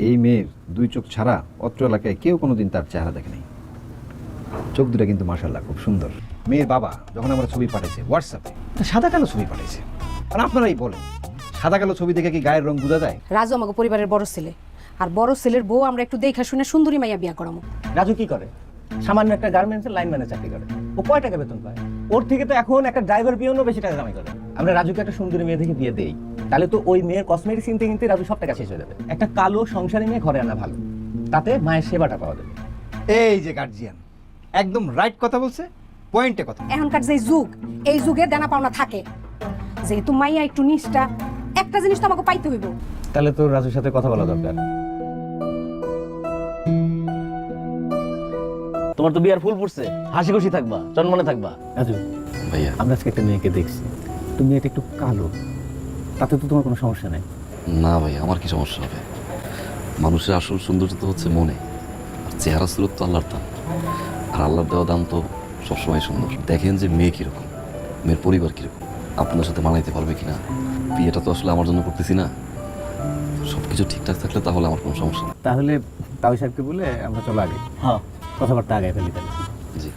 এই মেয়ের দুই চোখ ছাড়া অত্র এলাকায় কেউ কোনোদিন তার চেহারা দেখে নাই। চোখ দুটা কিন্তু মাশাআল্লাহ খুব সুন্দর। মেয়ের বাবা যখন আমরা ছবি পাঠিয়েছে হোয়াটসঅ্যাপে, সাদা কালো ছবি পাঠিয়েছে। আর আপনারাই বলেন, সাদা কালো ছবি দেখে কি গায়ের রং বোঝা যায়? রাজু আমাকে পরিবারের বড় ছেলে, আর বড় ছেলের বউ আমরা একটু দেখা শুনে সুন্দরী মাইয়া বিয়া করামো। রাজু কি করে? সামান্য একটা গার্মেন্টসের লাইনম্যানের চাকরি করে। ও কয় টাকা বেতন পায়? ওর থেকে তো এখন একটা ড্রাইভার পিয়নও বেশি টাকা কামাই করে। আমরা রাজুকে একটা সুন্দরী মেয়ে থেকে বিয়ে দেই, তাহলে তো ওই মেয়ের কসমেটিক্স কিনতে কিনতে রাজু সব টাকা শেষ হয়ে যাবে। একটা কালো সংসারী মেয়ে ঘরে আনা ভালো, তাতে মায়ের সেবাটা পাওয়া যাবে। এই যে গার্জিয়ান একদম রাইট কথা বলছে, পয়েন্টে কথা। এখনকার যে যুগ, এই যুগে দেনা পাওনা থাকে। যেহেতু মাইয়া একটু নিষ্ঠা, একটা জিনিস তো আমাকে পাইতে হইব। তাহলে তো রাজুর সাথে কথা বলা দরকার। তোমার তো বিয়ার ফুল পড়ছে, হাসি খুশি থাকবা, চনমনে থাকবা। রাজু ভাইয়া, আমরা আজকে একটা মেয়েকে দেখছি, তুমি এটা একটু কালো, তাতে তো তোমার কোনো সমস্যা নেই। না ভাইয়া, আমার কি সমস্যা হবে? মানুষের আসল সৌন্দর্য তো হচ্ছে মনে, আর চেহারা সুরত তো আল্লাহর দান, আর আল্লাহর দেওয়া দান তো সবসময় সুন্দর। দেখেন যে মেয়ে কীরকম, মেয়ের পরিবার কীরকম, আপনার সাথে মানাইতে পারবে কিনা। বিয়েটা তো আসলে আমার জন্য করতেছি না, সব কিছু ঠিকঠাক থাকলে তাহলে আমার কোনো সমস্যা নেই। তাহলে তাও সাহেবকে বলে আমরা চলো আগে, হ্যাঁ কথাবার্তা আগে ফেলি তাহলে। জি।